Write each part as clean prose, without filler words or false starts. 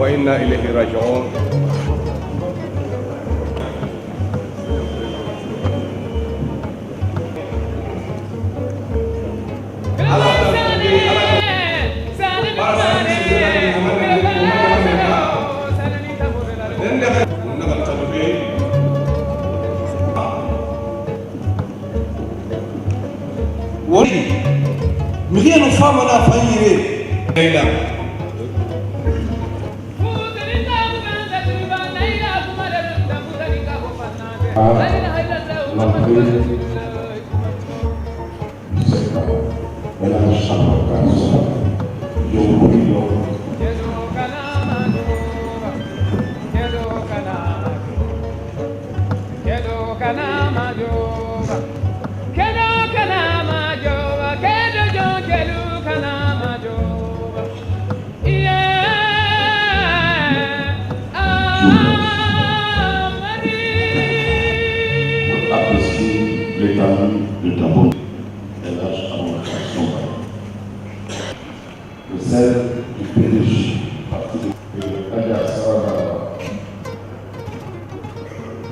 وإنا إليه راجعون. Miriam femme on a failli. De ta bonté, et lâche à mon création. Le sel du PDG, parti de l'Agasara,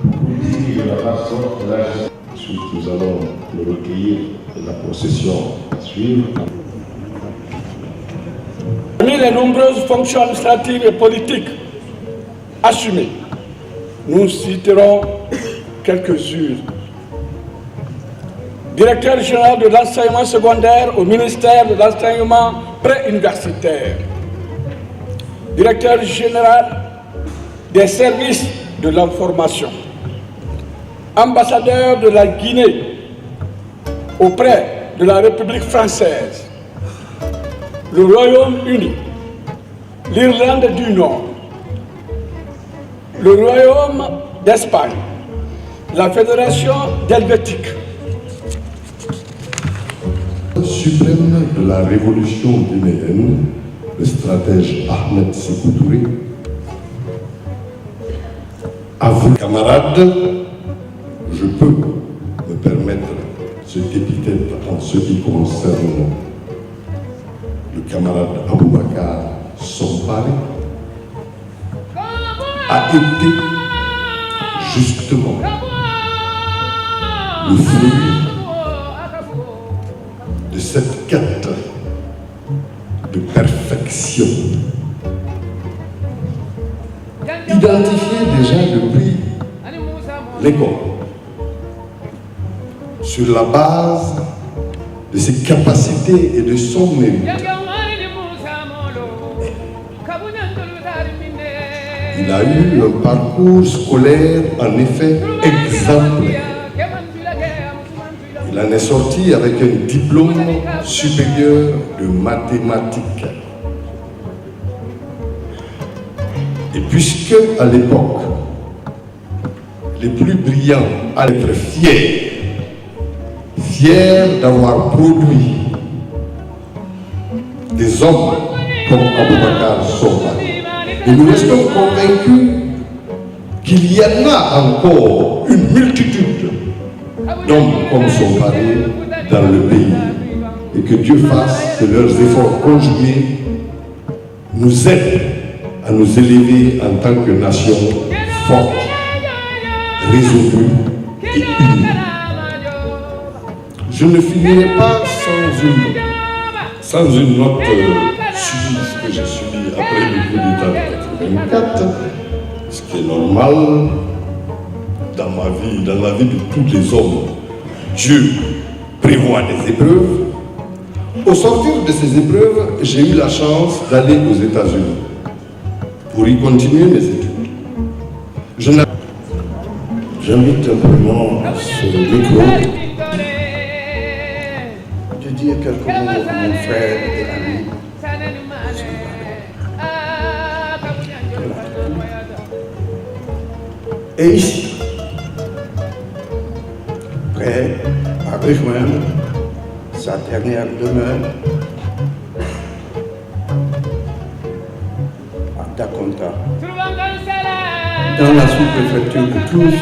politique de la façon de la gestion. Ensuite, nous allons le recueillir et la procession à suivre. Parmi les nombreuses fonctions administratives et politiques assumées, nous citerons quelques-unes. Directeur général de l'enseignement secondaire au ministère de l'enseignement préuniversitaire, directeur général des services de l'information, ambassadeur de la Guinée auprès de la République française, le Royaume-Uni, l'Irlande du Nord, le Royaume d'Espagne, la Fédération helvétique. Suprême de la révolution guinéenne, le stratège Ahmed Sékou Touré, à vous camarades, je peux me permettre cette épithète en ce qui concerne le camarade Aboubakar Sompare, a été justement le fruit de cette quête de perfection, identifiée déjà depuis l'école, sur la base de ses capacités et de son mérite. Il a eu un parcours scolaire en effet exemplaire. Il en est sorti avec un diplôme supérieur de mathématiques. Et puisque à l'époque, les plus brillants allaient être fiers d'avoir produit des hommes comme Aboubacar Soumbari. Et nous restons convaincus qu'il y en a encore une multitude d'hommes comme Soumbari dans le pays. Et que Dieu fasse que leurs efforts conjugués nous aident à nous élever en tant que nation forte, résolue et unie. Je ne finirai pas sans une note subie que j'ai subie après le coup d'État de 1984, ce qui est normal dans la vie de tous les hommes. Dieu prévoit des épreuves. Au sortir de ces épreuves, j'ai eu la chance d'aller aux États-Unis pour y continuer mes études. J'invite simplement ce micro de dire quelques mots à mon frère et ami. Et ici, prêt à rejoindre sa dernière demeure à Dakonta, dans la sous-préfecture de Toulouse,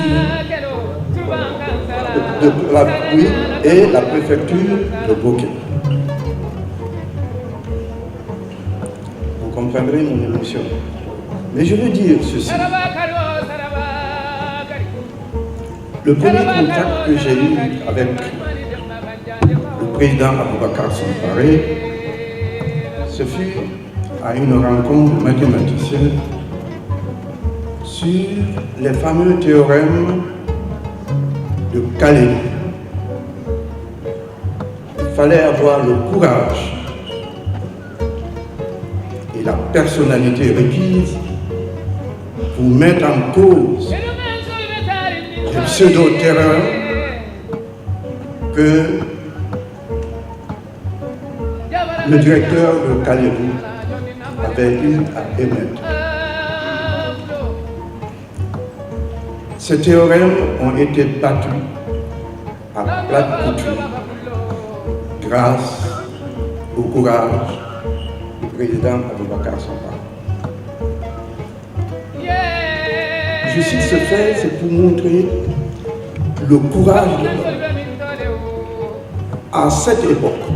et la préfecture de Bokeh. Vous comprendrez mon émotion. Mais je veux dire ceci. Le premier contact que j'ai eu avec le président Aboubacar Soumbari, ce fut à une rencontre de mathématiciens sur les fameux théorèmes de Calais. Il fallait avoir le courage et la personnalité requise pour mettre en cause les pseudo-terrains que le directeur de Calais avait eu à émettre. Ces théorèmes ont été battus à plate couture grâce au courage du président Aboubacar Soumbari. Je cite ce fait, c'est pour montrer le courage de l'homme. À cette époque,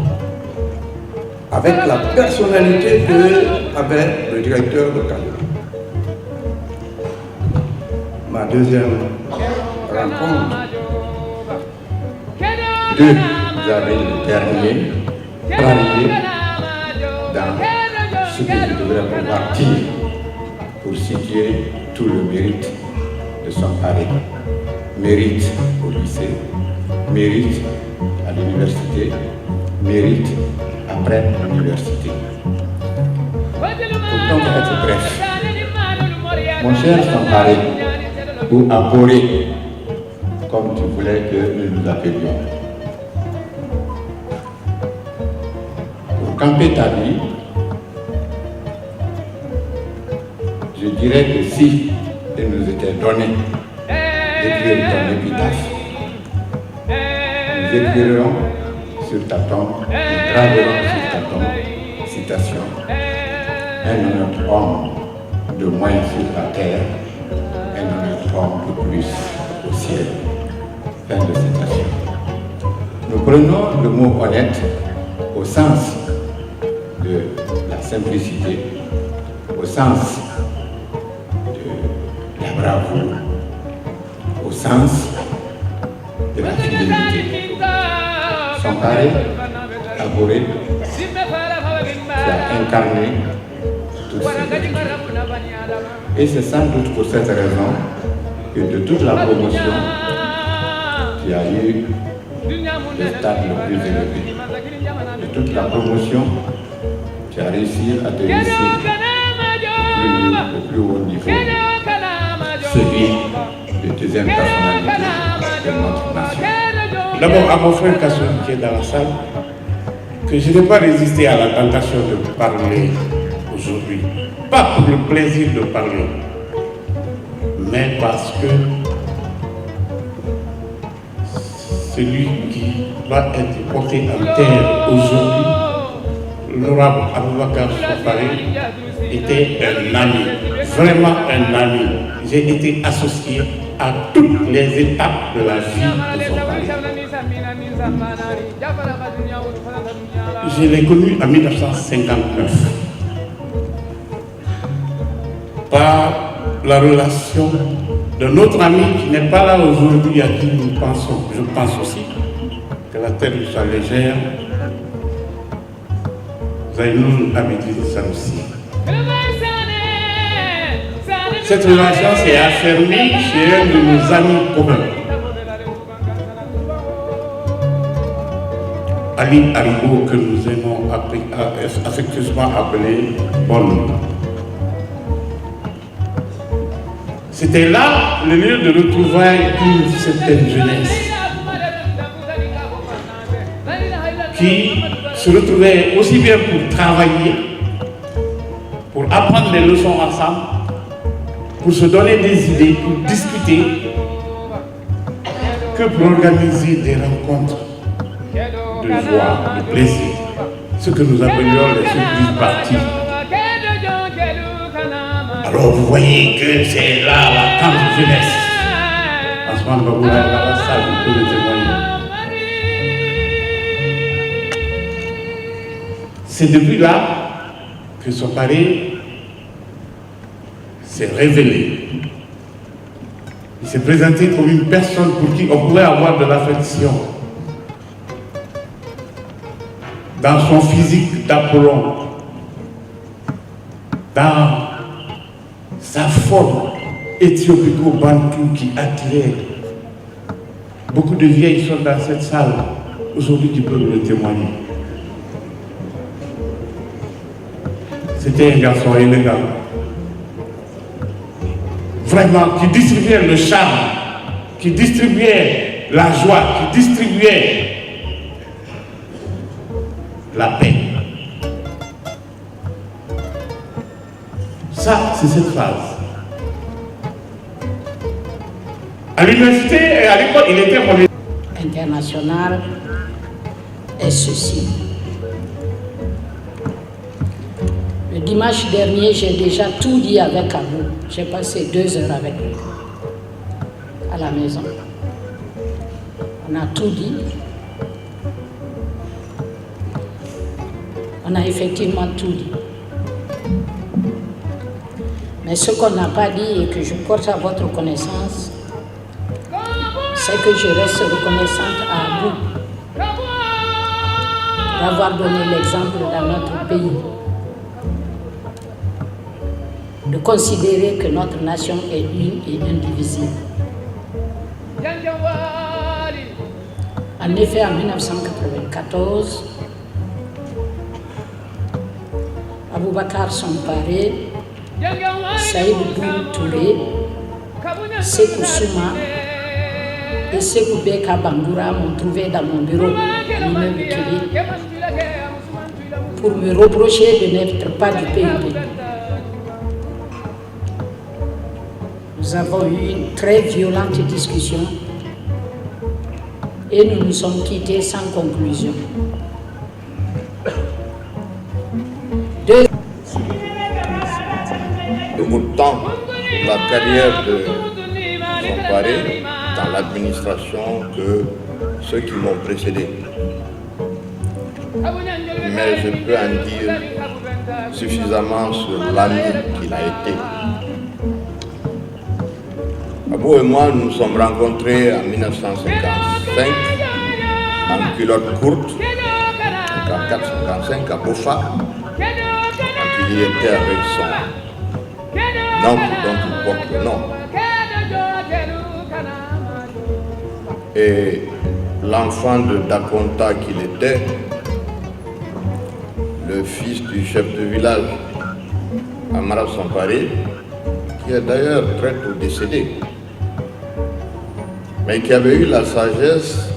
avec la personnalité qu'avait le directeur de Calais. Ma deuxième rencontre, 2 avril dernier, planifié dans ce que je devrais pouvoir dire pour situer tout le mérite de Soumbari. Mérite au lycée, mérite à l'université, mérite après l'université. Pour donc être bref, mon cher Soumbari, ou Aboré, comme tu voulais que nous nous appelions. Pour camper ta vie, je dirais que si il nous était donné d'écrire ton épitaphe, nous écrirons sur ta tombe, nous graverons sur ta tombe, citation, un honnête homme de moins sur la terre, un honnête homme de plus au ciel. Fin de citation. Nous prenons le mot honnête au sens de la simplicité, au sens bravoure au sens de la fidélité. Samparay Haboré, qui a incarné toutes ces vertus. Et c'est sans doute pour cette raison que de toute la promotion, qui a eu le stade le plus élevé, de toute la promotion, qui a réussi à délaisser le plus haut niveau, celui de deuxième personnalité de notre nation. D'abord à mon frère Kassoum qui est dans la salle, que je n'ai pas résisté à la tentation de parler aujourd'hui. Pas pour le plaisir de parler, mais parce que celui qui va être porté en terre aujourd'hui, l'honorable Aboubakar Somparay, était un ami, vraiment un ami. J'ai été associé à toutes les étapes de la vie de Somparay. Je l'ai connu en 1959 par la relation de notre ami qui n'est pas là aujourd'hui, à qui nous pensons. Je pense aussi que la terre lui soit légère. Zainoul Abidine Sanoussi. Cette relation s'est affermie chez un de nos amis communs, Ali Haribo, que nous aimons affectueusement appeler Bonne. C'était là le lieu de retrouvailles d'une certaine jeunesse qui se retrouvait aussi bien pour travailler, pour apprendre des leçons ensemble, pour se donner des idées, pour discuter, que pour organiser des rencontres de joie, de plaisir, ce que nous appelions les surprises parties. Alors vous voyez que c'est là la grande jeunesse. Asman Baboula est dans la salle, vous pouvez le témoigner. C'est depuis là que Somparay s'est révélé. Il s'est présenté comme une personne pour qui on pouvait avoir de l'affection. Dans son physique d'Apollon, dans sa forme éthiopico-bantou qui attirait. Beaucoup de vieilles sont dans cette salle aujourd'hui qui peuvent le témoigner. C'était un garçon élégant, vraiment, qui distribuait le charme, qui distribuait la joie, qui distribuait la paix. Ça, c'est cette phase. À l'université et à l'école, il était mon international est ceci. Le dimanche dernier, j'ai déjà tout dit avec Abou. J'ai passé 2 heures avec lui à la maison. On a tout dit. On a effectivement tout dit. Mais ce qu'on n'a pas dit et que je porte à votre connaissance, c'est que je reste reconnaissante à Abou pour avoir donné l'exemple dans notre pays, de considérer que notre nation est une et indivisible. En effet, en 1994, Aboubakar Somparay, Saïd Boun Touré, Sékou Souma et Sékou Beka Bangoura m'ont trouvé dans mon bureau à l'immeuble Kébé pour me reprocher de n'être pas du PUP. Nous avons eu une très violente discussion et nous nous sommes quittés sans conclusion. Autant la carrière de Somparay dans l'administration que ceux qui m'ont précédé. Mais je peux en dire suffisamment sur l'ami qu'il a été. Abou et moi nous sommes rencontrés en 1955 en culotte courte, 54-55 à Bofa, quand il y était avec son oncle dont il porte le nom. Et l'enfant de Dakonta qu'il était, le fils du chef de village, Amara Samparé, qui est d'ailleurs très tôt décédé, mais qui avait eu la sagesse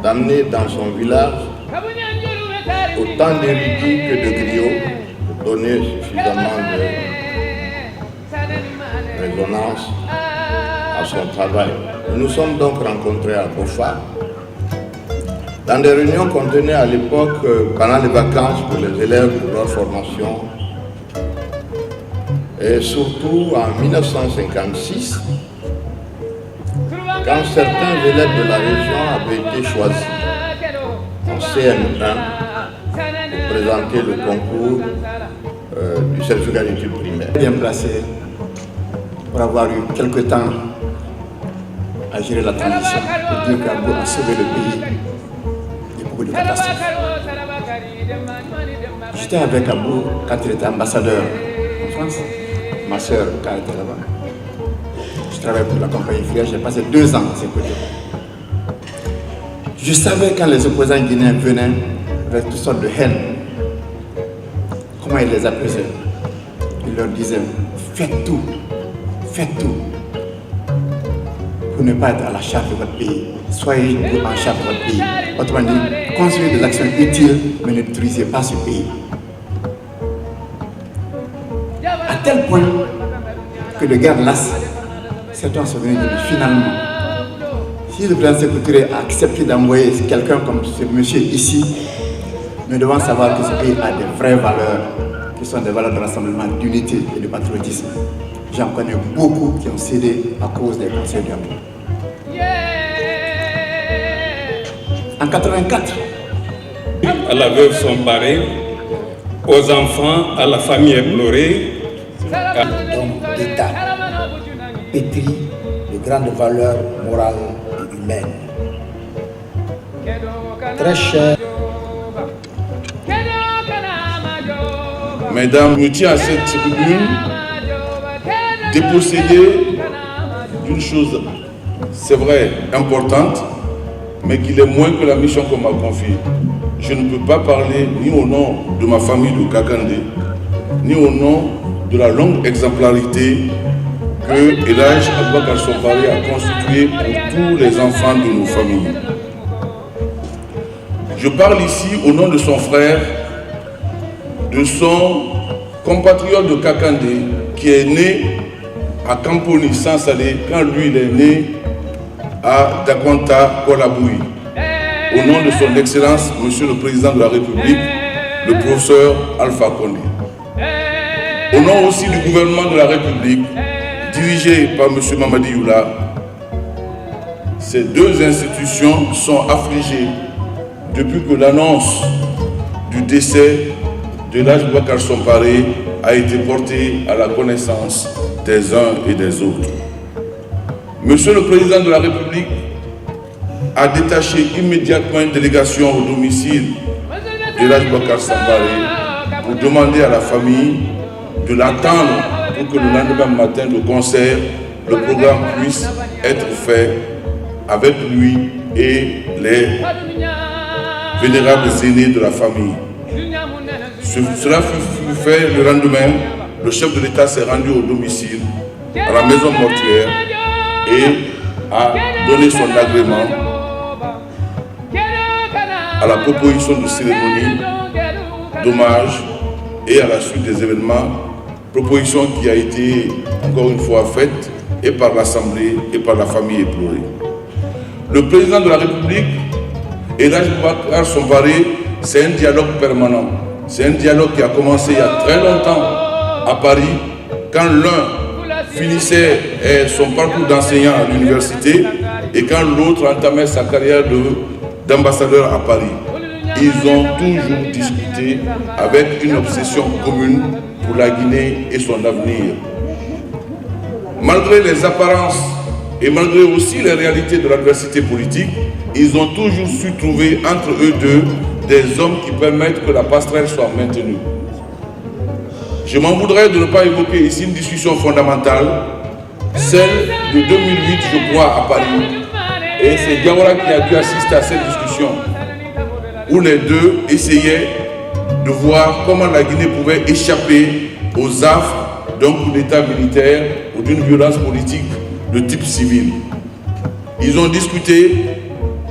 d'amener dans son village autant d'érudits que de griots, pour donner suffisamment de résonance à son travail. Nous nous sommes donc rencontrés à Bofa, dans des réunions qu'on tenait à l'époque pendant les vacances pour les élèves de leur formation, et surtout en 1956, quand certains élèves de la région avaient été choisis en CM1 pour présenter le concours du certificat d'études primaires. Bien placé pour avoir eu quelque temps à gérer la transition, pour dire qu'Abou a sauvé le pays de beaucoup de catastrophes. J'étais avec Abou quand il était ambassadeur en France. Ma soeur, quand elle était là-bas, je travaillais pour la compagnie Frère, j'ai passé 2 ans à ses côtés. Je savais quand les opposants guinéens venaient avec toutes sortes de haine, comment il les apaisait. Il leur disait, faites tout pour ne pas être à la charge de votre pays. Soyez en charge de votre pays. Autrement dit, construisez des actions utiles, mais ne détruisez pas ce pays. À tel point que de guerre lasse, certains sont venus dire finalement, si le président Sékou Touré a accepté d'envoyer quelqu'un comme ce monsieur ici, nous devons savoir que ce pays a des vraies valeurs, qui sont des valeurs de rassemblement, d'unité et de patriotisme. J'en connais beaucoup qui ont cédé à cause des conseils du Abou. En 84, à la veuve Samparé, aux enfants, à la famille éplorée, d'hommes d'État, pétri de grandes valeurs morales et humaines. Très cher. Mesdames, je tiens à cette tribune dépossédée d'une chose, c'est vrai, importante, mais qu'il est moins que la mission qu'on m'a confiée. Je ne peux pas parler ni au nom de ma famille de Kakandé, ni au nom de la longue exemplarité que Elhadj Aboubakar Samparé a constituée pour tous les enfants de nos familles. Je parle ici au nom de son frère, de son compatriote de Kakandé, qui est né à Kamponi, Sansalé, quand lui il est né à Dakonta, Kolaboui. Au nom de son Excellence, Monsieur le Président de la République, le professeur Alpha Condé. Au nom aussi du gouvernement de la République, dirigé par M. Mamadi Youla, ces 2 institutions sont affligées depuis que l'annonce du décès de Elhadj Aboubakar Samparé a été portée à la connaissance des uns et des autres. Monsieur le Président de la République a détaché immédiatement une délégation au domicile d'Elhadj Aboubakar Samparé pour demander à la famille de l'attendre pour que le lendemain matin de concert, le programme puisse être fait avec lui et les vénérables aînés de la famille. Cela fut fait le lendemain. Le chef de l'État s'est rendu au domicile, à la maison mortuaire, et a donné son agrément à la proposition de cérémonie d'hommage et à la suite des événements, proposition qui a été encore une fois faite et par l'Assemblée et par la famille éplorée. Le président de la République, Elhadj Aboubakar Samparé, c'est un dialogue permanent. C'est un dialogue qui a commencé il y a très longtemps à Paris, quand l'un finissait son parcours d'enseignant à l'université et quand l'autre entamait sa carrière d'ambassadeur à Paris. Ils ont toujours discuté avec une obsession commune pour la Guinée et son avenir. Malgré les apparences Et malgré aussi les réalités de l'adversité politique, ils ont toujours su trouver entre eux deux des hommes qui permettent que la passerelle soit maintenue. Je m'en voudrais de ne pas évoquer ici une discussion fondamentale, celle de 2008, je crois, à Paris. Et c'est Diawara qui a dû assister à cette discussion, où les deux essayaient de voir comment la Guinée pouvait échapper aux affres d'un coup d'État militaire ou d'une violence politique de type civil. Ils ont discuté,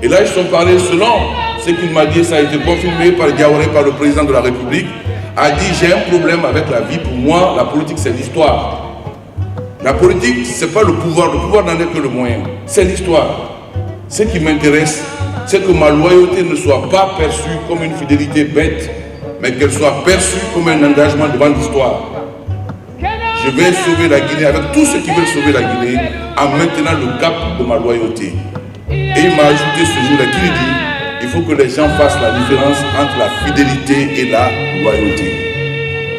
et là ils sont parlé selon ce qu'il m'a dit, ça a été confirmé par Diawara, par le président de la République, a dit j'ai un problème avec la vie, pour moi la politique c'est l'histoire. La politique c'est pas le pouvoir n'en est que le moyen, c'est l'histoire. Ce qui m'intéresse, c'est que ma loyauté ne soit pas perçue comme une fidélité bête, mais qu'elle soit perçue comme un engagement devant l'histoire. Je vais sauver la Guinée avec tous ceux qui veulent sauver la Guinée en maintenant le cap de ma loyauté. Et il m'a ajouté ce jour-là qu'il dit, il faut que les gens fassent la différence entre la fidélité et la loyauté.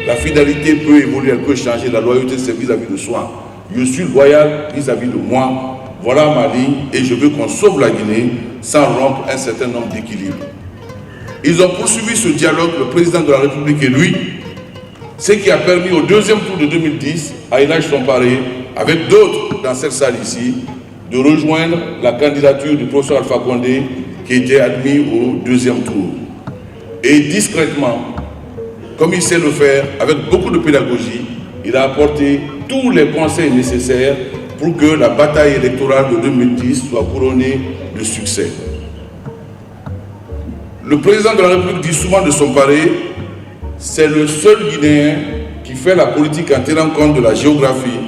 La fidélité peut évoluer, elle peut changer, la loyauté c'est vis-à-vis de soi. Je suis loyal vis-à-vis de moi, voilà ma ligne et je veux qu'on sauve la Guinée sans rompre un certain nombre d'équilibres. Ils ont poursuivi ce dialogue, le président de la République et lui, ce qui a permis au deuxième tour de 2010 à Elhadji Somparé, avec d'autres dans cette salle ici, de rejoindre la candidature du professeur Alpha Condé qui était admis au deuxième tour. Et discrètement, comme il sait le faire, avec beaucoup de pédagogie, il a apporté tous les conseils nécessaires pour que la bataille électorale de 2010 soit couronnée de succès. Le président de la République dit souvent de Somparé, c'est le seul Guinéen qui fait la politique en tenant compte de la géographie,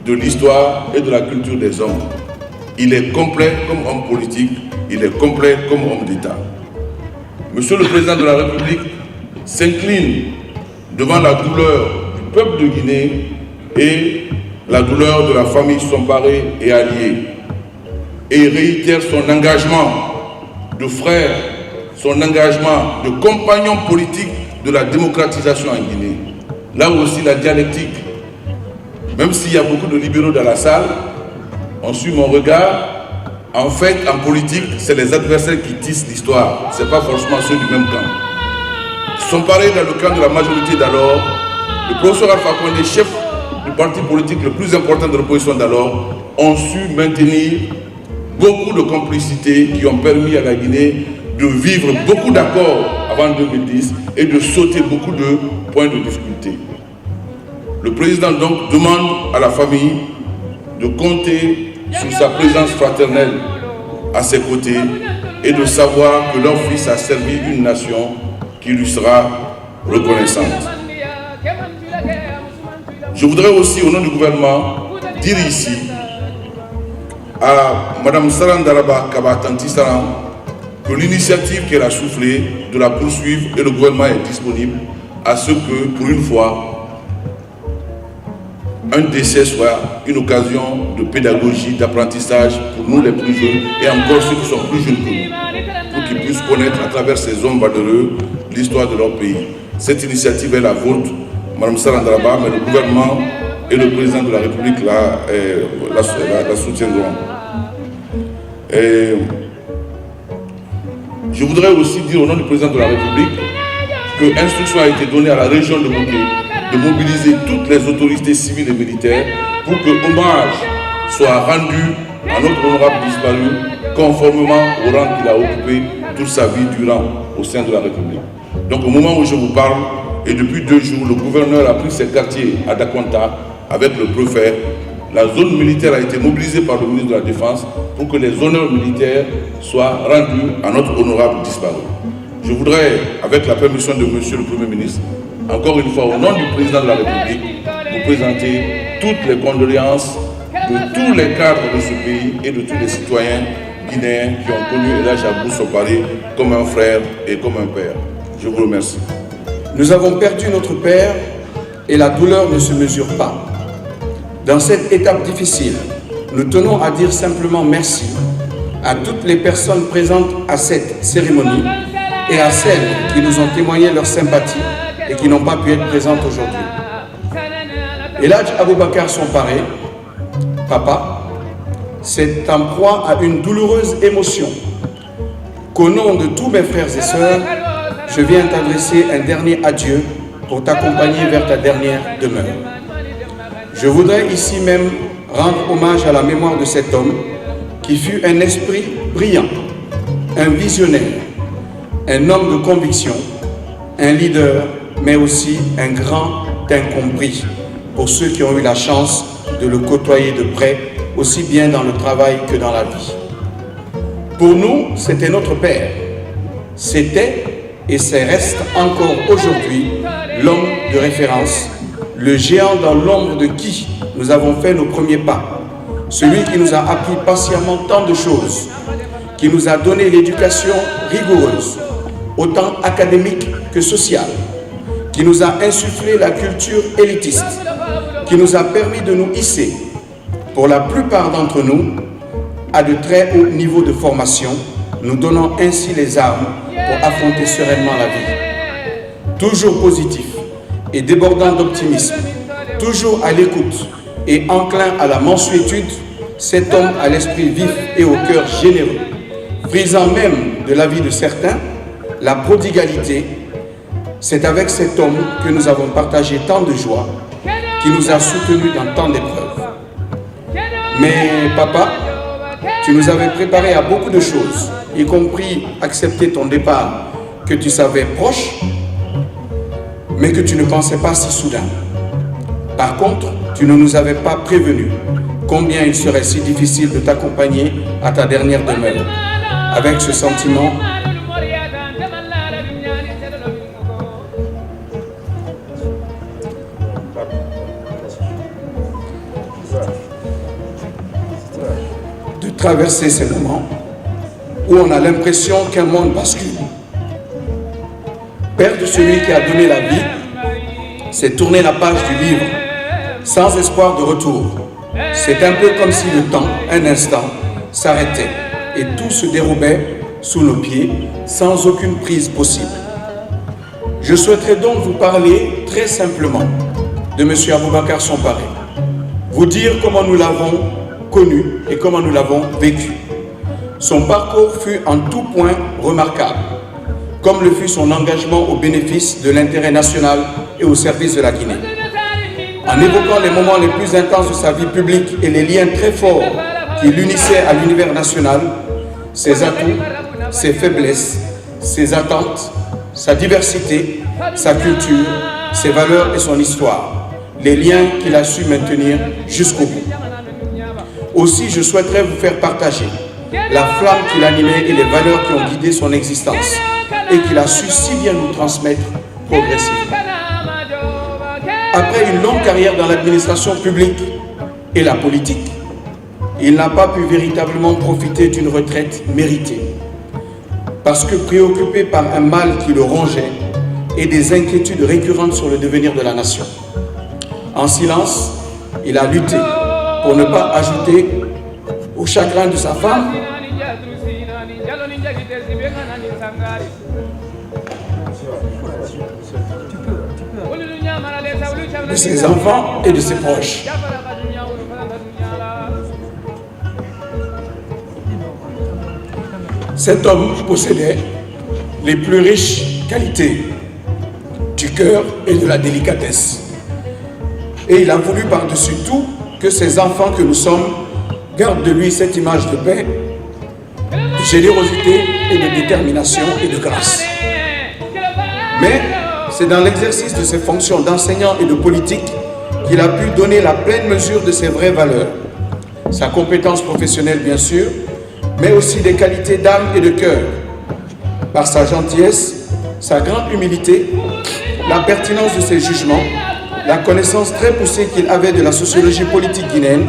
de l'histoire et de la culture des hommes. Il est complet comme homme politique, il est complet comme homme d'État. Monsieur le président de la République s'incline devant la douleur du peuple de Guinée et la douleur de la famille Somparé et alliés, et réitère son engagement de frère, son engagement de compagnon politique de la démocratisation en Guinée. Là aussi la dialectique, même s'il y a beaucoup de libéraux dans la salle, on suit mon regard. En fait, en politique, c'est les adversaires qui tissent l'histoire, ce n'est pas forcément ceux du même camp. Somparé dans le camp de la majorité d'alors, le professeur Alpha Condé, chef du parti politique le plus important de l'opposition d'alors, ont su maintenir beaucoup de complicités qui ont permis à la Guinée de vivre beaucoup d'accords avant 2010 et de sauter beaucoup de points de difficulté. Le président donc demande à la famille de compter sur sa présence fraternelle à ses côtés et de savoir que leur fils a servi une nation qui lui sera reconnaissante. Je voudrais aussi, au nom du gouvernement, dire ici à Mme Saran Daraba Kabatanti Saran que l'initiative qu'elle a soufflée de la poursuivre et le gouvernement est disponible à ce que, pour une fois, un décès soit une occasion de pédagogie, d'apprentissage pour nous les plus jeunes et encore ceux qui sont plus jeunes que nous, pour qu'ils puissent connaître à travers ces hommes valeureux l'histoire de leur pays. Cette initiative est la vôtre, Mme Sarandaraba, mais le gouvernement et le président de la République la soutiendront. Et je voudrais aussi dire au nom du président de la République que instruction a été donnée à la région de Bokeh de mobiliser toutes les autorités civiles et militaires pour que hommage soit rendu à notre honorable disparu conformément au rang qu'il a occupé toute sa vie durant au sein de la République. Donc au moment où je vous parle, et depuis 2 jours, le gouverneur a pris ses quartiers à Dakonta avec le préfet. La zone militaire a été mobilisée par le ministre de la Défense pour que les honneurs militaires soient rendus à notre honorable disparu. Je voudrais, avec la permission de Monsieur le Premier ministre, encore une fois au nom du président de la République, vous présenter toutes les condoléances de tous les cadres de ce pays et de tous les citoyens guinéens qui ont connu Elhadji Abdou Somparé comme un frère et comme un père. Je vous remercie. Nous avons perdu notre père et la douleur ne se mesure pas. Dans cette étape difficile, nous tenons à dire simplement merci à toutes les personnes présentes à cette cérémonie et à celles qui nous ont témoigné leur sympathie et qui n'ont pas pu être présentes aujourd'hui. Elhadji Aboubakar Somparé, papa, c'est en proie à une douloureuse émotion qu'au nom de tous mes frères et sœurs, je viens t'adresser un dernier adieu pour t'accompagner vers ta dernière demeure. Je voudrais ici même rendre hommage à la mémoire de cet homme qui fut un esprit brillant, un visionnaire, un homme de conviction, un leader, mais aussi un grand incompris pour ceux qui ont eu la chance de le côtoyer de près, aussi bien dans le travail que dans la vie. Pour nous, c'était notre père. C'était et c'est reste encore aujourd'hui l'homme de référence, le géant dans l'ombre de qui nous avons fait nos premiers pas, celui qui nous a appris patiemment tant de choses, qui nous a donné l'éducation rigoureuse, autant académique que sociale, qui nous a insufflé la culture élitiste, qui nous a permis de nous hisser, pour la plupart d'entre nous, à de très hauts niveaux de formation, nous donnant ainsi les armes pour affronter sereinement la vie. Toujours positif et débordant d'optimisme, toujours à l'écoute et enclin à la mansuétude, cet homme à l'esprit vif et au cœur généreux, brisant même de la vie de certains, la prodigalité, c'est avec cet homme que nous avons partagé tant de joie, qui nous a soutenus dans tant d'épreuves. Mais papa, tu nous avais préparé à beaucoup de choses, y compris accepter ton départ que tu savais proche, mais que tu ne pensais pas si soudain. Par contre, tu ne nous avais pas prévenu combien il serait si difficile de t'accompagner à ta dernière demeure, avec ce sentiment de traverser ces moments où on a l'impression qu'un monde bascule. Père de celui qui a donné la vie, c'est tourner la page du livre sans espoir de retour. C'est un peu comme si le temps, un instant, s'arrêtait et tout se dérobait sous nos pieds sans aucune prise possible. Je souhaiterais donc vous parler très simplement de M. Aboubacar Somparé, vous dire comment nous l'avons connu et comment nous l'avons vécu. Son parcours fut en tout point remarquable, comme le fut son engagement au bénéfice de l'intérêt national et au service de la Guinée. En évoquant les moments les plus intenses de sa vie publique et les liens très forts qui l'unissaient à l'univers national, ses atouts, ses faiblesses, ses attentes, sa diversité, sa culture, ses valeurs et son histoire, les liens qu'il a su maintenir jusqu'au bout. Aussi, je souhaiterais vous faire partager la flamme qui l'animait et les valeurs qui ont guidé son existence et qu'il a su si bien nous transmettre progressivement. Après une longue carrière dans l'administration publique et la politique, il n'a pas pu véritablement profiter d'une retraite méritée, parce que préoccupé par un mal qui le rongeait et des inquiétudes récurrentes sur le devenir de la nation. En silence, il a lutté pour ne pas ajouter au chagrin de sa femme, de ses enfants et de ses proches. Cet homme possédait les plus riches qualités du cœur et de la délicatesse. Et il a voulu par-dessus tout que ses enfants que nous sommes gardent de lui cette image de paix, de générosité et de détermination et de grâce. Mais c'est dans l'exercice de ses fonctions d'enseignant et de politique qu'il a pu donner la pleine mesure de ses vraies valeurs. Sa compétence professionnelle, bien sûr, mais aussi des qualités d'âme et de cœur. Par sa gentillesse, sa grande humilité, la pertinence de ses jugements, la connaissance très poussée qu'il avait de la sociologie politique guinéenne,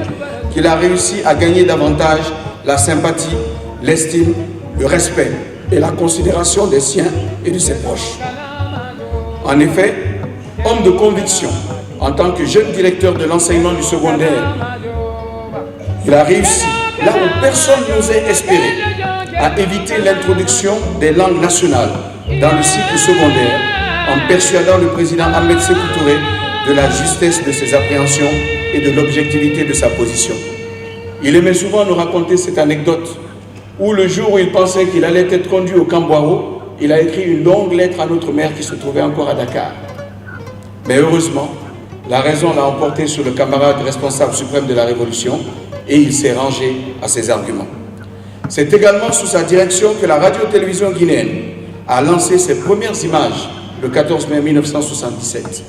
qu'il a réussi à gagner davantage la sympathie, l'estime, le respect et la considération des siens et de ses proches. En effet, homme de conviction, en tant que jeune directeur de l'enseignement du secondaire, il a réussi, là où personne n'osait espérer, à éviter l'introduction des langues nationales dans le cycle secondaire, en persuadant le président Ahmed Sékou Touré de la justesse de ses appréhensions et de l'objectivité de sa position. Il aimait souvent nous raconter cette anecdote où le jour où il pensait qu'il allait être conduit au camp Boiro, il a écrit une longue lettre à notre mère qui se trouvait encore à Dakar. Mais heureusement, la raison l'a emporté sur le camarade responsable suprême de la Révolution et il s'est rangé à ses arguments. C'est également sous sa direction que la radio-télévision guinéenne a lancé ses premières images le 14 mai 1977.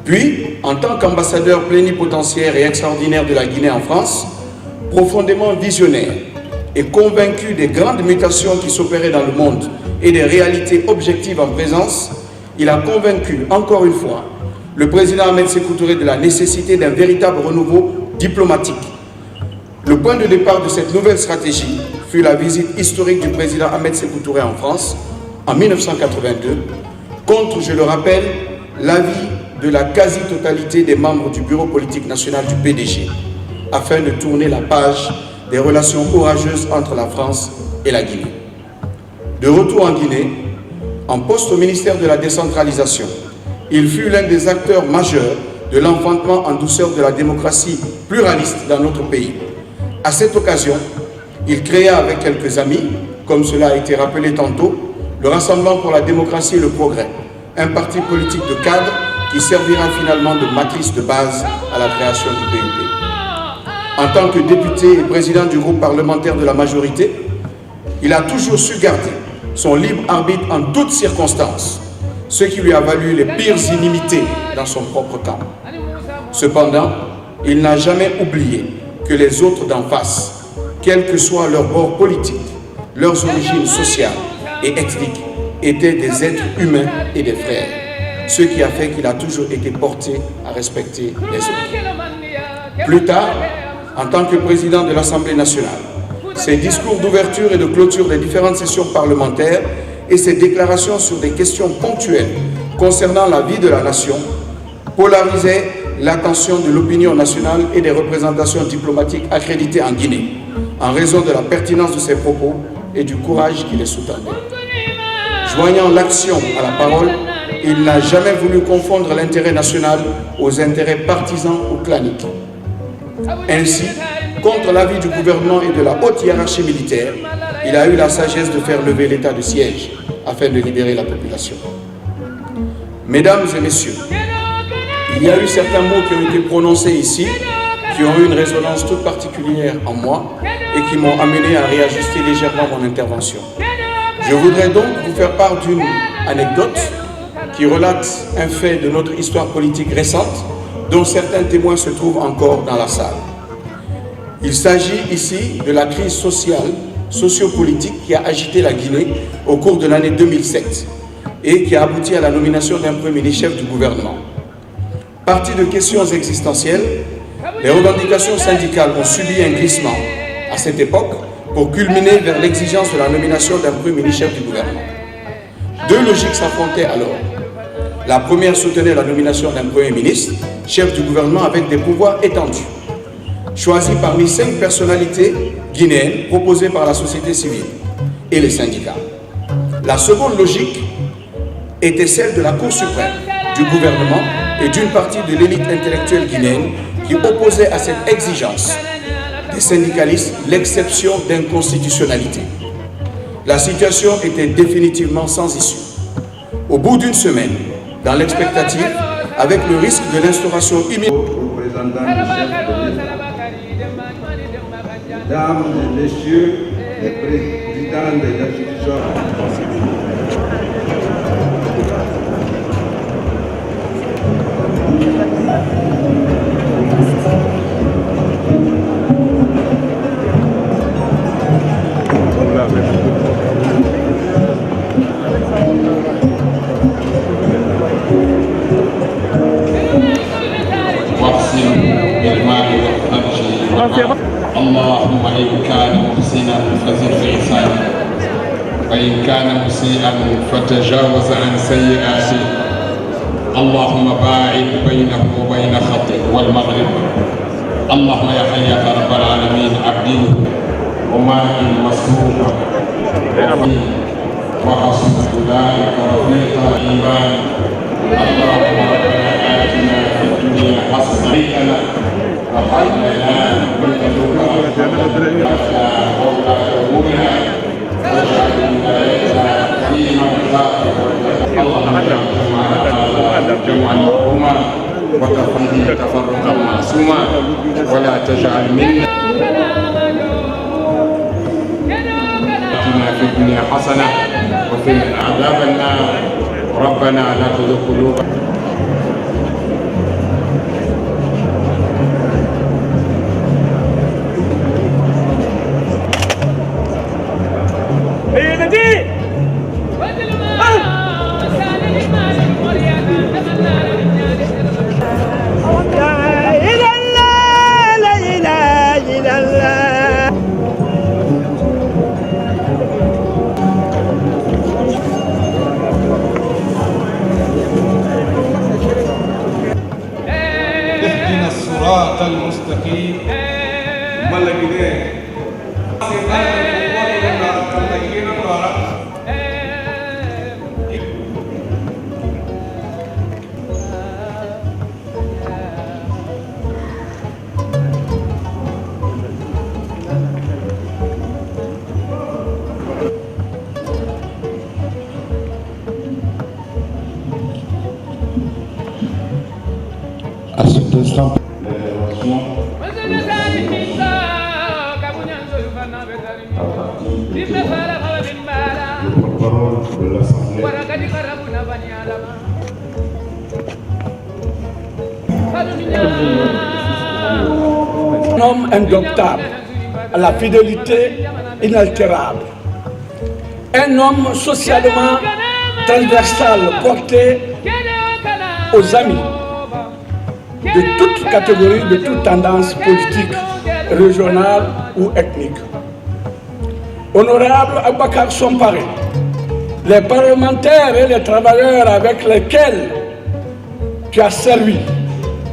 Puis, en tant qu'ambassadeur plénipotentiaire et extraordinaire de la Guinée en France, profondément visionnaire et convaincu des grandes mutations qui s'opéraient dans le monde et des réalités objectives en présence, il a convaincu, encore une fois, le président Ahmed Sékou Touré de la nécessité d'un véritable renouveau diplomatique. Le point de départ de cette nouvelle stratégie fut la visite historique du président Ahmed Sékou Touré en France en 1982, contre, je le rappelle, l'avis de la quasi-totalité des membres du bureau politique national du PDG, afin de tourner la page des relations orageuses entre la France et la Guinée. De retour en Guinée, en poste au ministère de la décentralisation, il fut l'un des acteurs majeurs de l'enfantement en douceur de la démocratie pluraliste dans notre pays. À cette occasion, il créa avec quelques amis, comme cela a été rappelé tantôt, le Rassemblement pour la démocratie et le progrès, un parti politique de cadre qui servira finalement de matrice de base à la création du PUP. En tant que député et président du groupe parlementaire de la majorité, il a toujours su garder son libre arbitre en toutes circonstances, ce qui lui a valu les pires inimitiés dans son propre camp. Cependant, il n'a jamais oublié que les autres d'en face, quel que soit leur bord politique, leurs origines sociales et ethniques, étaient des êtres humains et des frères, ce qui a fait qu'il a toujours été porté à respecter les autres. Plus tard, en tant que président de l'Assemblée nationale, ses discours d'ouverture et de clôture des différentes sessions parlementaires et ses déclarations sur des questions ponctuelles concernant la vie de la nation polarisaient l'attention de l'opinion nationale et des représentations diplomatiques accréditées en Guinée, en raison de la pertinence de ses propos et du courage qui les sous-tendait. Joignant l'action à la parole, il n'a jamais voulu confondre l'intérêt national aux intérêts partisans ou claniques. Ainsi, contre l'avis du gouvernement et de la haute hiérarchie militaire, il a eu la sagesse de faire lever l'état de siège afin de libérer la population. Mesdames et messieurs, il y a eu certains mots qui ont été prononcés ici, qui ont eu une résonance toute particulière en moi et qui m'ont amené à réajuster légèrement mon intervention. Je voudrais donc vous faire part d'une anecdote qui relate un fait de notre histoire politique récente, dont certains témoins se trouvent encore dans la salle. Il s'agit ici de la crise sociale, sociopolitique qui a agité la Guinée au cours de l'année 2007 et qui a abouti à la nomination d'un Premier ministre chef du gouvernement. Parti de questions existentielles, les revendications syndicales ont subi un glissement à cette époque pour culminer vers l'exigence de la nomination d'un Premier ministre chef du gouvernement. Deux logiques s'affrontaient alors. La première soutenait la nomination d'un Premier ministre, chef du gouvernement avec des pouvoirs étendus, choisi parmi 5 personnalités guinéennes proposées par la société civile et les syndicats. La seconde logique était celle de la Cour suprême, du gouvernement et d'une partie de l'élite intellectuelle guinéenne qui opposait à cette exigence des syndicalistes l'exception d'inconstitutionnalité. La situation était définitivement sans issue. Au bout d'une semaine, dans l'expectative, avec le risque de l'instauration immédiate. Mesdames et messieurs les présidents des institutions. اللهم إن كان محسنا فزد في إحسانه وإن كان مسيئا فتجاوز عن سيئاته اللهم باعد بينه وبين خطئه والمغرب اللهم يا حي يا رب العالمين عبدي وماء مسروق وحسن أولئك رفيق الإيمان اللهم ربنا آتنا في الدنيا حسنة وهب لنا من لدنك آتنا في الدنيا حسنة وفي عذاب النار ربنا لا تزغ قلوبنا اهدنا الصراط المستقيم À cet instant, le porte-parole de l'Assemblée. Un homme indoctable, à la fidélité inaltérable. Un homme socialement transversal, porté aux amis de toute catégorie, de toute tendance politique, régionale ou ethnique. Honorable Aboubakar Sompare, les parlementaires et les travailleurs avec lesquels tu as servi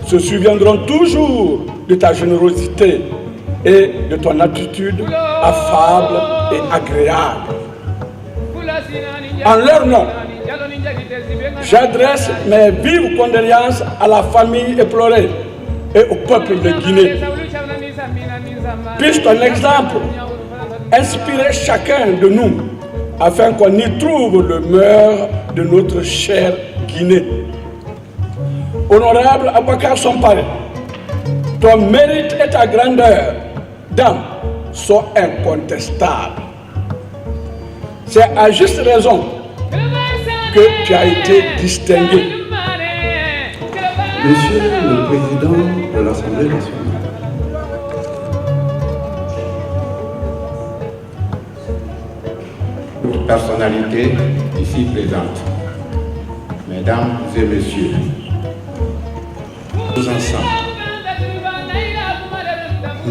se souviendront toujours de ta générosité et de ton attitude affable et agréable. En leur nom, j'adresse mes vives condoléances à la famille éplorée et au peuple de Guinée. Puisse ton exemple inspirer chacun de nous afin qu'on y trouve le meilleur de notre chère Guinée. Honorable Aboubakar Sompare, ton mérite et ta grandeur d'âme sont incontestables. C'est à juste raison que tu as été distingué. Monsieur le Président de l'Assemblée nationale, toute personnalité ici présente, mesdames et messieurs, nous ensemble,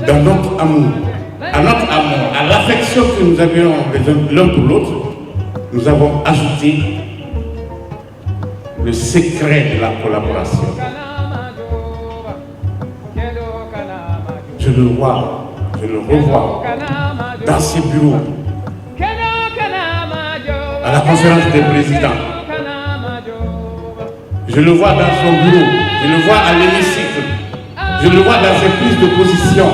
dans notre amour, à l'affection que nous avions l'un pour l'autre, nous avons ajouté le secret de la collaboration. Je le vois, je le revois dans ses bureaux, à la conférence des présidents. Je le vois dans son bureau, je le vois à l'hémicycle, je le vois dans ses prises de position.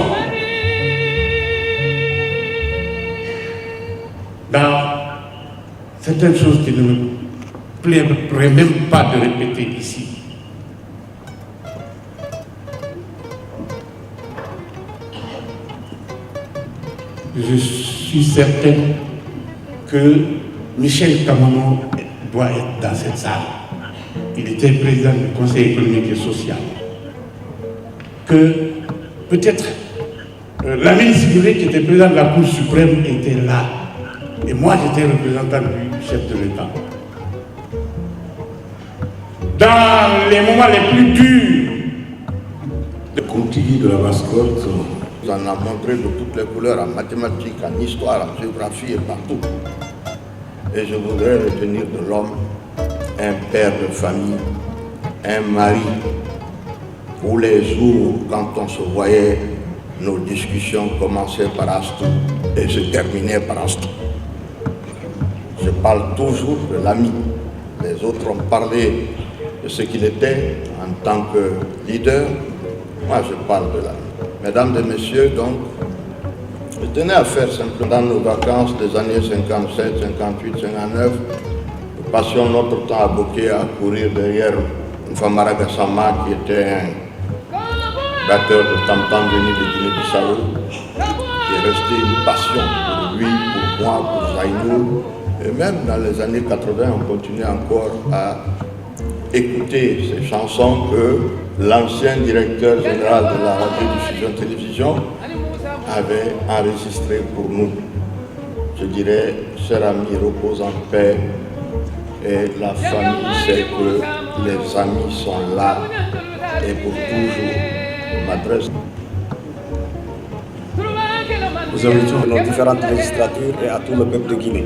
Dans certaines choses qui ne me plairait même pas de répéter ici. Je suis certain que Michel Kamano doit être dans cette salle. Il était président du Conseil économique et social. Que peut-être la ministre qui était président de la Cour suprême était là. Et moi j'étais représentant du chef de l'État. Dans les moments les plus durs, le contenu de la mascotte nous en a montré de toutes les couleurs, en mathématiques, en histoire, en géographie et partout. Et je voudrais retenir de l'homme un père de famille, un mari, où les jours, quand on se voyait, nos discussions commençaient par Astou et se terminaient par Astou. Je parle toujours de l'ami. Les autres ont parlé de ce qu'il était en tant que leader. Moi, je parle de l'ami. Mesdames et messieurs, donc, je tenais à faire simplement dans nos vacances des années 57, 58, 59, nous passions notre temps à Boké à courir derrière une femme Maragassama qui était batteur de tam-tam venu de Guinée-Bissau, qui est resté une passion pour lui, pour moi, pour Zaïnou. Et même dans les années 80, on continuait encore à écouter ces chansons que l'ancien directeur général de la radio-diffusion-télévision avait enregistrées pour nous. Je dirais, cher ami, repose en paix, et la famille sait que les amis sont là et pour toujours. Je m'adresse. Nous invitons nos différentes législatures et à tout le peuple de Guinée.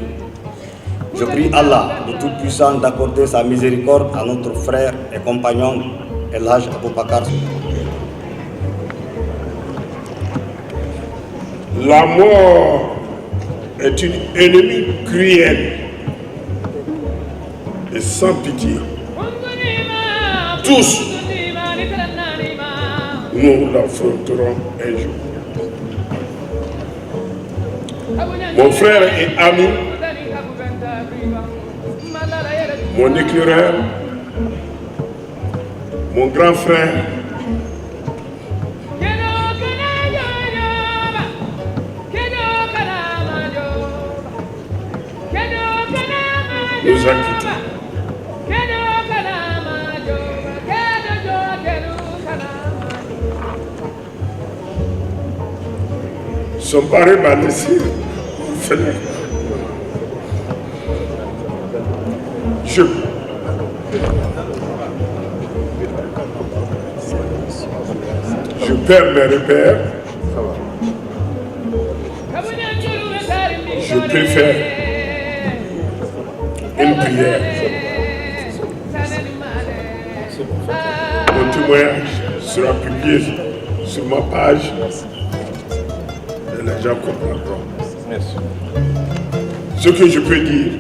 Je prie Allah, le Tout-Puissant, d'accorder sa miséricorde à notre frère et compagnon El Hadj Aboubakar. La mort est une ennemie cruelle et sans pitié. Tous, nous l'affronterons un jour. Mon frère et ami, mon éclaireur, mon grand frère, nous a quittés. Son pari m'a laissé orphelin. Je perds mes repères. Je préfère une prière. Mon témoignage sera publié sur ma page. Et les gens comprendront. Merci. Ce que je peux dire,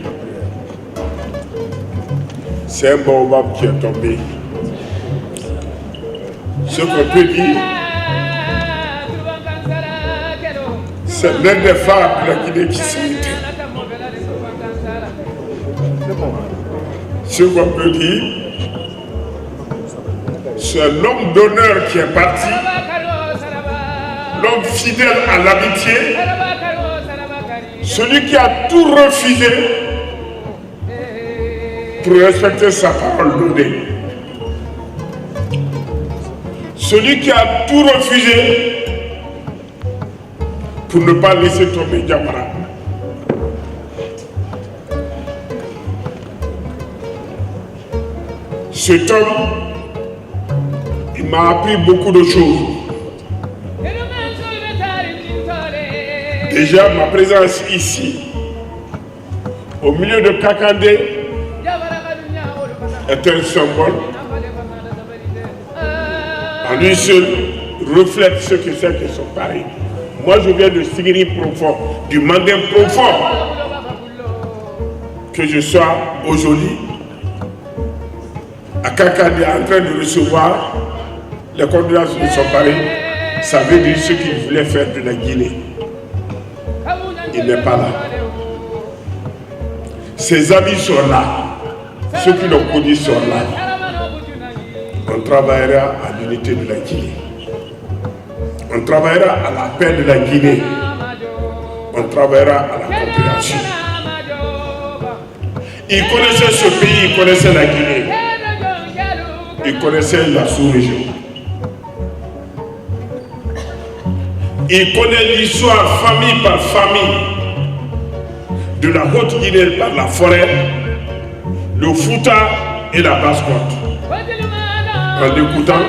c'est un baobab qui est tombé. Ce qu'on peut dire, c'est l'un des phares de la Guinée qui s'est éteint. Ce qu'on peut dire, c'est l'homme d'honneur qui est parti, l'homme fidèle à l'amitié, celui qui a tout refusé pour respecter sa parole donnée. Celui qui a tout refusé pour ne pas laisser tomber Diamara. Cet homme, il m'a appris beaucoup de choses. Déjà, ma présence ici, au milieu de Kakandé, est un symbole. En lui seul, reflète ce que c'est que son pari. Moi, je viens de Sigiri profond, du Mandin profond. Que je sois aujourd'hui à Kakandé en train de recevoir les condoléances de son pari, ça veut dire ce qu'il voulait faire de la Guinée. Il n'est pas là. Ses amis sont là. Ceux qui l'ont connu sont là. On travaillera à l'unité de la Guinée. On travaillera à la paix de la Guinée. On travaillera à la coopération. Il connaissait ce pays, il connaissait la Guinée. Il connaissait la sous-région. Il connaît l'histoire famille par famille de la Haute-Guinée par la forêt, le Fouta et la Basse-Côte. En l'écoutant,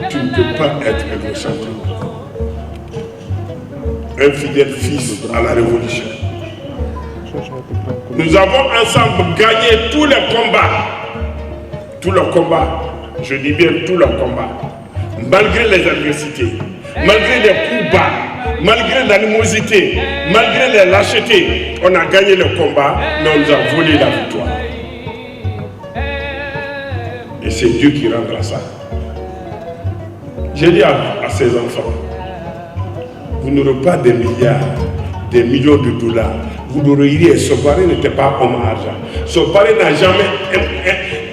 tu ne peux pas être égocentrique. Un fidèle fils à la Révolution. Nous avons ensemble gagné tous les combats. Tous les combats, je dis bien tous les combats, malgré les adversités, malgré les coups bas, malgré l'animosité, malgré les lâchetés, on a gagné le combat, mais on nous a volé la victoire. Et c'est Dieu qui rendra ça. J'ai dit à ses enfants, vous n'aurez pas des milliards, des millions de dollars. Vous n'aurez rien. Son pari n'était pas homme à argent. Son pari n'a jamais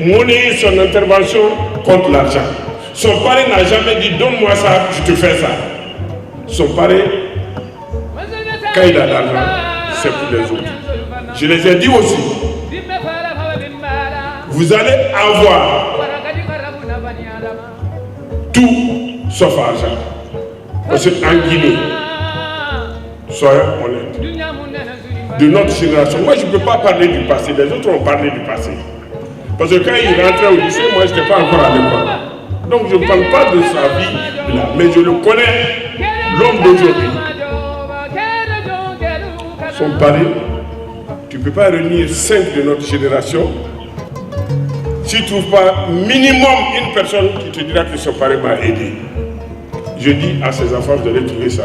monnayé son intervention contre l'argent. Son pari n'a jamais dit donne-moi ça, je te fais ça. Son pari, quand il a l'argent, c'est pour les autres. Je les ai dit aussi, vous allez avoir tout sauf argent. Parce qu'en Guinée, soyons honnêtes, de notre génération, moi je ne peux pas parler du passé, les autres ont parlé du passé. Parce que quand il rentrait au lycée, moi je n'étais pas encore à l'école. Donc je ne parle pas de sa vie, là, mais je le connais, l'homme d'aujourd'hui. Son pari, tu ne peux pas réunir 5 de notre génération si tu ne trouves pas minimum une personne qui te dira que son pari m'a aidé. Je dis à ses enfants, vous allez trouver ça.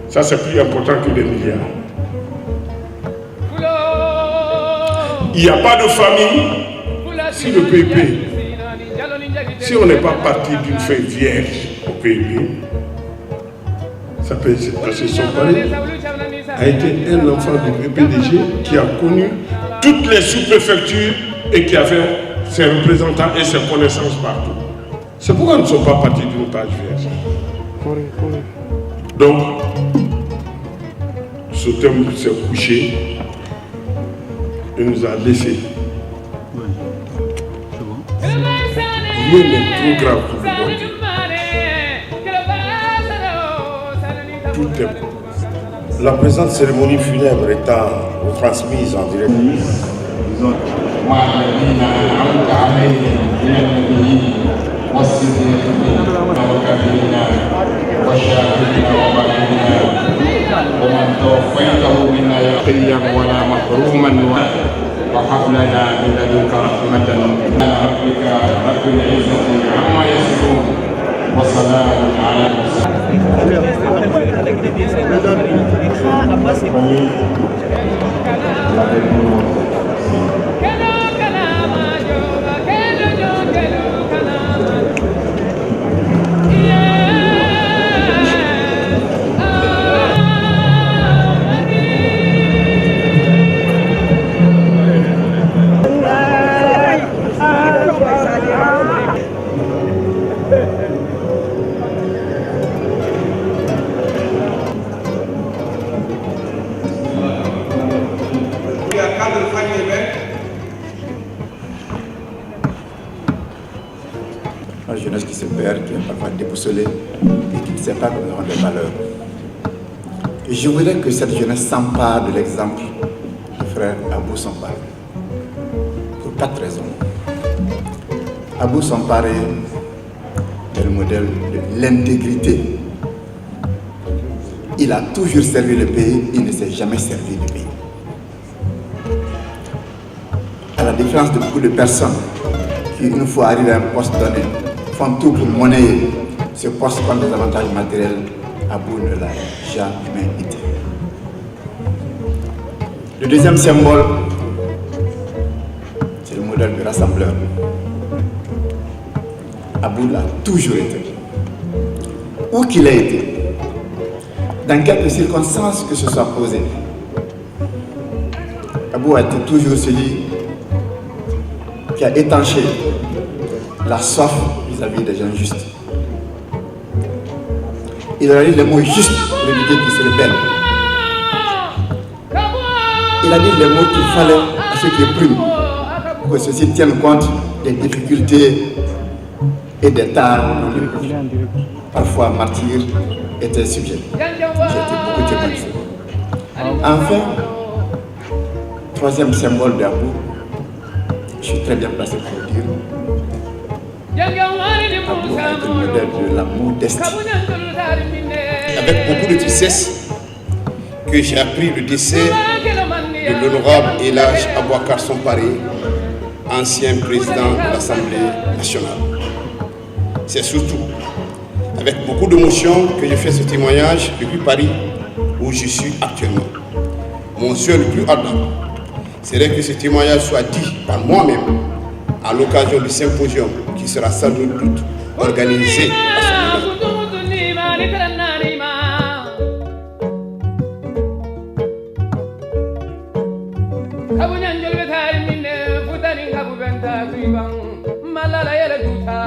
Ça c'est plus important que les milliards. Il n'y a pas de famille si le PIB, si on n'est pas parti d'une feuille vierge au PIB, ça peut être parce que son pari a été un enfant du PDG qui a connu toutes les sous-préfectures et qui avait ses représentants et ses connaissances partout. C'est pourquoi nous ne sommes pas partis d'une page vierge. Donc, ce thème s'est couché et nous a laissé. Rien n'est trop grave pour le monde. Tout est. La présente cérémonie funèbre étant transmise en direct. ومن توفيته منا يقيا ولا محروما وهب لنا من لدنك رحمة ربك رب العزة عما يصفون وسلام على La jeunesse qui se perd, qui est parfois déboussolée et qui ne sait pas comment avoir des valeurs. Et je voudrais que cette jeunesse s'empare de l'exemple du frère Abou Sampare. Pour 4 raisons. Abou Sampare est le modèle de l'intégrité. Il a toujours servi le pays, il ne s'est jamais servi du pays. À la différence de beaucoup de personnes qui, une fois arrivés à un poste donné, font tout pour monnayer ce poste comme des avantages matériels, Abou ne l'a jamais été. Le deuxième symbole, c'est le modèle du rassembleur. Abou l'a toujours été. Où qu'il ait été, dans quelques circonstances que ce soit posé, Abou a été toujours celui qui a étanché la soif vis-à-vis des gens justes. Il a dit les mots justes pour éviter qu'ils se rebellent. Il a dit les mots qu'il fallait à ceux qui oppriment, pour que ceux-ci tiennent compte des difficultés et des tares dont les parfois martyrs étaient sujets. J'ai été beaucoup témoin de ça. Enfin, troisième symbole d'Abou, je suis très bien placé pour le dire. Abou a été le modèle de la modestie. Avec beaucoup de tristesse que j'ai appris le décès de l'honorable Elhadj Aboubacar Sampare, ancien président de l'Assemblée nationale. C'est surtout avec beaucoup d'émotion que je fais ce témoignage depuis Paris où je suis actuellement. Mon souhait le plus ardent serait que ce témoignage soit dit par moi-même à l'occasion du symposium qui sera sans doute organisé à ce moment. Malala yele duta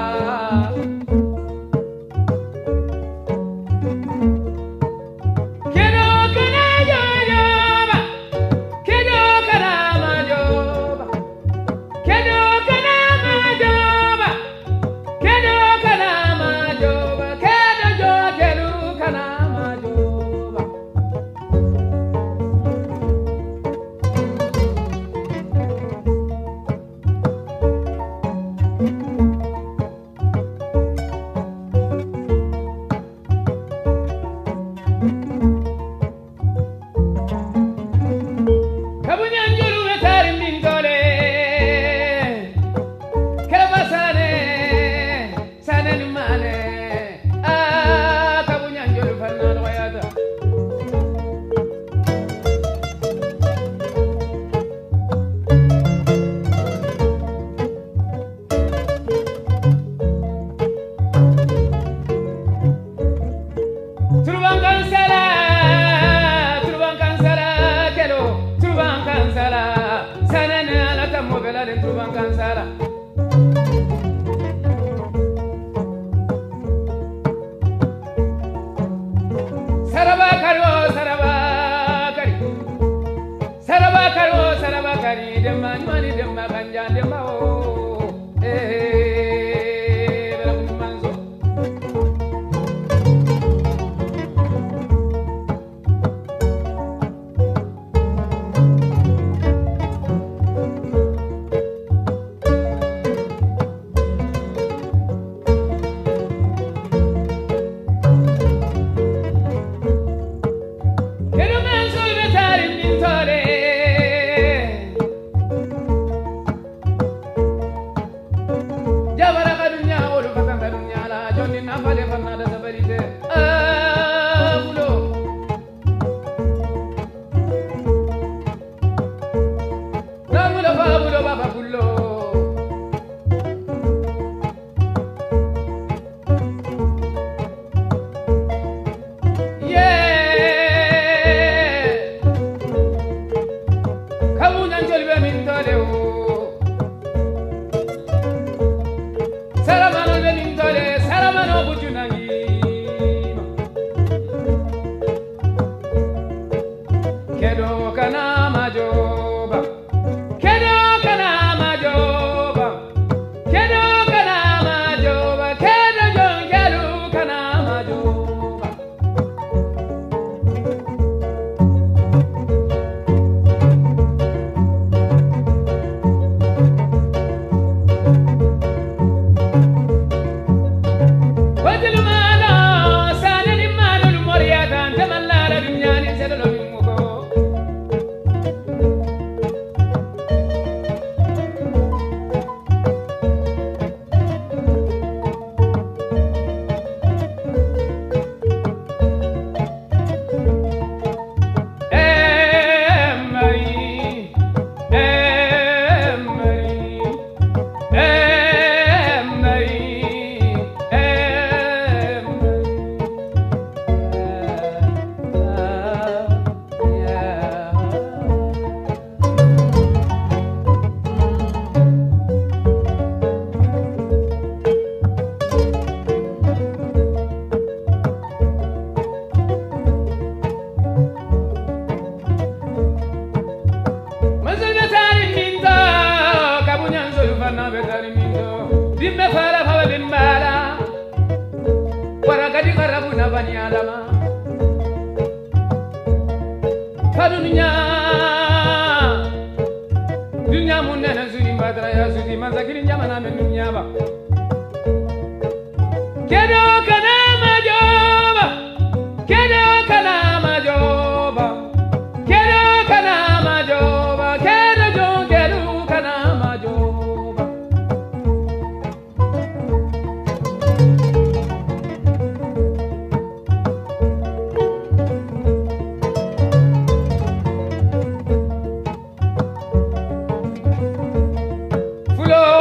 Kedo